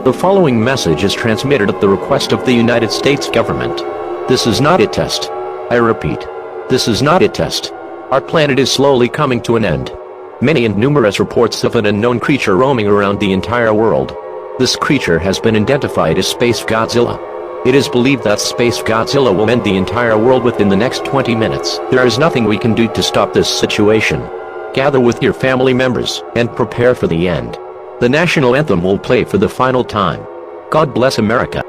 The following message is transmitted at the request of the United States government. This is not a test. I repeat, this is not a test. Our planet is slowly coming to an end. Many and numerous reports of an unknown creature roaming around the entire world. This creature has been identified as Space Godzilla. It is believed that Space Godzilla will end the entire world within the next 20 minutes. There is nothing we can do to stop this situation. Gather with your family members and prepare for the end. The national anthem will play for the final time. God bless America.